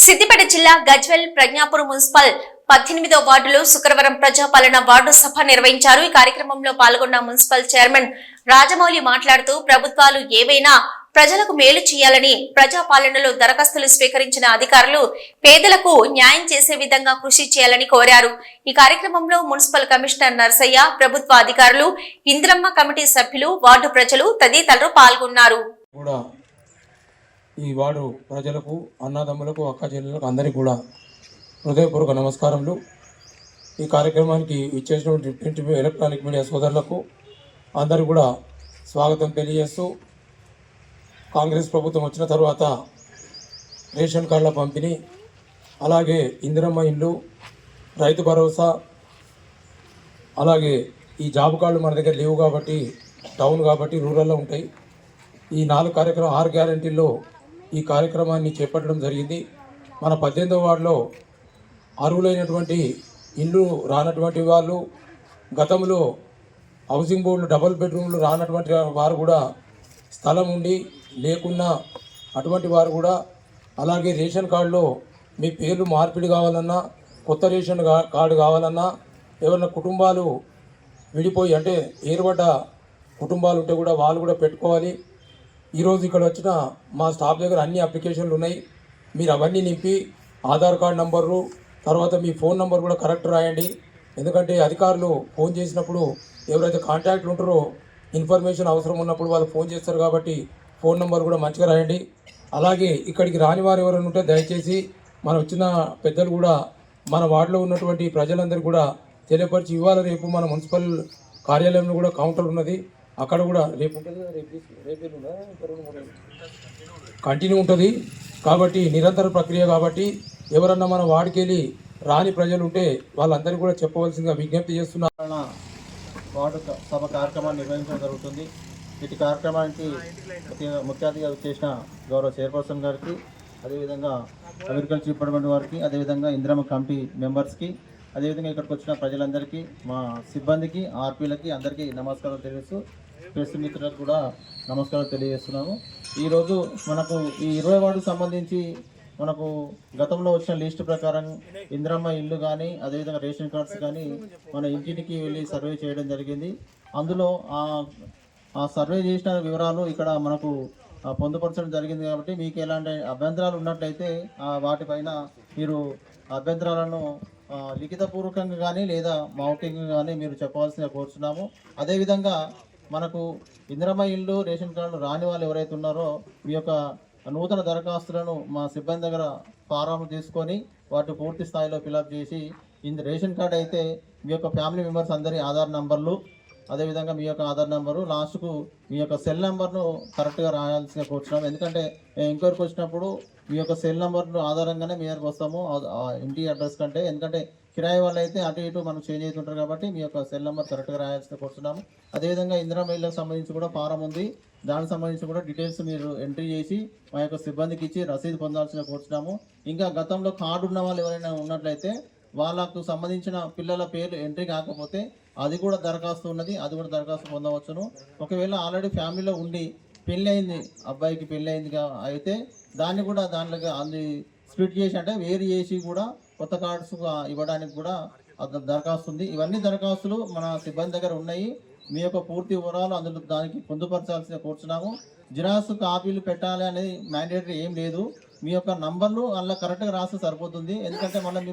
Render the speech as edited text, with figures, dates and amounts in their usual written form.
సిద్దిపేట జిల్లా గజ్వెల్ ప్రజ్ఞాపురం మున్సిపల్ 18వ వార్డులో శుక్రవారం ప్రజాపాలన వార్డు సభ నిర్వహించారు. ఈ కార్యక్రమంలో పాల్గొన్న మున్సిపల్ చైర్మన్ రాజమౌళి మాట్లాడుతూ ప్రభుత్వాలు ఏవైనా ప్రజలకు మేలు చేయాలని ప్రజాపాలనలో దరఖాస్తులు స్వీకరించిన అధికారులు పేదలకు న్యాయం చేసే విధంగా కృషి చేయాలని కోరారు. ఈ కార్యక్రమంలో మున్సిపల్ కమిషనర్ నర్సయ్య, ప్రభుత్వ అధికారులు, ఇంద్రమ్మ కమిటీ సభ్యులు, వార్డు ప్రజలు తదితరులు పాల్గొన్నారు. ఈ వార్డు ప్రజలకు, అన్నదమ్ములకు, అక్క చెల్లెలకు అందరికీ కూడా హృదయపూర్వక నమస్కారములు. ఈ కార్యక్రమానికి ఇచ్చేసినటువంటి ప్రింట్ ఎలక్ట్రానిక్ మీడియా సోదరులకు అందరూ కూడా స్వాగతం తెలియజేస్తూ, కాంగ్రెస్ ప్రభుత్వం వచ్చిన తర్వాత రేషన్ కార్డుల పంపిణీ, అలాగే ఇందిరమ్మ ఇండ్లు, రైతు భరోసా, అలాగే ఈ జాబ్ కార్డులు మన దగ్గర లేవు కాబట్టి టౌన్ కాబట్టి రూరల్లో ఉంటాయి. ఈ 4 కార్యక్రమం 6 గ్యారెంటీల్లో ఈ కార్యక్రమాన్ని చేపట్టడం జరిగింది. మన 18వ వార్డులో అర్హులైనటువంటి ఇల్లు రానటువంటి వాళ్ళు, గతంలో హౌసింగ్ బోర్డులు డబుల్ బెడ్రూమ్లు రానటువంటి వారు కూడా, స్థలం ఉండి లేకున్నా అటువంటి వారు కూడా, అలాగే రేషన్ కార్డులో మీ పేర్లు మార్పిడి కావాలన్నా, కొత్త రేషన్ కార్డు కావాలన్నా, ఏమన్నా కుటుంబాలు విడిపోయి అంటే ఏర్పడ్డ కుటుంబాలు ఉంటే కూడా వాళ్ళు కూడా పెట్టుకోవాలి. ఈరోజు ఇక్కడ వచ్చిన మా స్టాఫ్ దగ్గర అన్ని అప్లికేషన్లు ఉన్నాయి. మీరు అవన్నీ నింపి ఆధార్ కార్డు నంబరు, తర్వాత మీ ఫోన్ నంబర్ కూడా కరెక్ట్ రాయండి. ఎందుకంటే అధికారులు ఫోన్ చేసినప్పుడు ఎవరైతే కాంటాక్ట్లు ఉంటారో ఇన్ఫర్మేషన్ అవసరం ఉన్నప్పుడు వాళ్ళు ఫోన్ చేస్తారు కాబట్టి ఫోన్ నెంబర్ కూడా మంచిగా రాయండి. అలాగే ఇక్కడికి రాని వారు ఎవరైనా ఉంటే దయచేసి మన వచ్చిన పెద్దలు కూడా మన వార్డులో ఉన్నటువంటి ప్రజలందరూ కూడా తెలియపరిచి ఇవాళ రేపు మన మున్సిపల్ కార్యాలయంలో కూడా కౌంటర్ ఉన్నది, అక్కడ కూడా రేపు ఉంటుంది, కంటిన్యూ ఉంటుంది కాబట్టి నిరంతర ప్రక్రియ కాబట్టి ఎవరన్నా మన వార్డుకి వెళ్ళి రాని ప్రజలు ఉంటే వాళ్ళందరికీ కూడా చెప్పవలసిందిగా విజ్ఞప్తి చేస్తున్నారు. వార్డు సభ కార్యక్రమాన్ని నిర్వహించడం జరుగుతుంది. ఇటు కార్యక్రమానికి ముఖ్య అతిథిగా చేసిన గౌరవ చైర్పర్సన్ గారికి, అదేవిధంగా అగ్రికల్చర్ డిపార్ట్మెంట్ వారికి, అదేవిధంగా ఇందిరమ్మ కమిటీ మెంబర్స్కి, అదేవిధంగా ఇక్కడికి వచ్చిన ప్రజలందరికీ, మా సిబ్బందికి, ఆర్పీలకి అందరికీ నమస్కారాలు తెలియజేస్తూ, ప్రెస్ మిత్రులకు కూడా నమస్కారాలు తెలియజేస్తున్నాము. ఈరోజు మనకు ఈ 20 వార్డుకు సంబంధించి మనకు గతంలో వచ్చిన లిస్టు ప్రకారం ఇందిరమ్మ ఇల్లు కానీ, అదేవిధంగా రేషన్ కార్డ్స్ కానీ మన ఇంటికి వెళ్ళి సర్వే చేయడం జరిగింది. అందులో ఆ సర్వే చేసిన వివరాలు ఇక్కడ మనకు పొందుపరచడం జరిగింది. కాబట్టి మీకు ఎలాంటి అభ్యంతరాలు ఉన్నట్లయితే వాటిపైన మీరు అభ్యంతరాలను లిఖితపూర్వకంగా కానీ లేదా మౌఖికంగా కానీ మీరు చెప్పవలసిందిగా కోరుతున్నాము. అదేవిధంగా మనకు ఇందిరమ్మ ఇల్లు, రేషన్ కార్డులు రాని వాళ్ళు ఎవరైతే ఉన్నారో మీ యొక్క నూతన దరఖాస్తులను మా సిబ్బంది దగ్గర ఫారాలు తీసుకొని వాటి పూర్తి స్థాయిలో ఫిలప్ చేసి, రేషన్ కార్డు అయితే మీ యొక్క ఫ్యామిలీ మెంబర్స్ అందరి ఆధార్ నంబర్లు, అదేవిధంగా మీ యొక్క ఆధార్ నెంబరు, లాస్ట్కు మీ యొక్క సెల్ నెంబర్ను కరెక్ట్గా రాయాల్సిన కూర్చున్నాం. ఎందుకంటే ఎంక్వైరీకి వచ్చినప్పుడు మీ యొక్క సెల్ నెంబర్ను ఆధారంగానే మీ దగ్గరకు వస్తాము, ఇంటి అడ్రస్ కంటే. ఎందుకంటే కిరాయి వాళ్ళు అయితే అటు ఇటు మనం చేంజ్ అవుతుంటారు కాబట్టి మీ యొక్క సెల్ నెంబర్ కరెక్ట్గా రాయాల్సిన కూర్చున్నాము. అదేవిధంగా ఇందిరమ్మ ఇళ్ళకి సంబంధించి కూడా ఫారం ఉంది, దానికి సంబంధించి కూడా డీటెయిల్స్ మీరు ఎంట్రీ చేసి మా యొక్క సిబ్బందికి ఇచ్చి రసీదు పొందాల్సిన కూర్చున్నాము. ఇంకా గతంలో కార్డు ఉన్న వాళ్ళు ఎవరైనా ఉన్నట్లయితే వాళ్ళకు సంబంధించిన పిల్లల పేర్లు ఎంట్రీ కాకపోతే అది కూడా దరఖాస్తు ఉన్నది, అది కూడా దరఖాస్తు పొందవచ్చును. ఒకవేళ ఆల్రెడీ ఫ్యామిలీలో ఉండి పెళ్ళి అయింది, అబ్బాయికి పెళ్ళి అయింది అయితే దాన్ని కూడా దాంట్లోకి అది స్ప్లిట్ చేసి అంటే వేరు చేసి కూడా కొత్త కార్డ్స్ ఇవ్వడానికి కూడా దరఖాస్తు ఉంది. ఇవన్నీ దరఖాస్తులు మన సిబ్బంది దగ్గర ఉన్నాయి. మీ యొక్క పూర్తి వివరాలు అందులో దానికి పొందుపరచాల్సిన కూర్చున్నాము. జిరాక్స్ కాపీలు పెట్టాలి అనేది మ్యాండేటరీ ఏం లేదు. మీ యొక్క నంబర్లు అలా కరెక్ట్గా రాస్తే సరిపోతుంది. ఎందుకంటే మళ్ళీ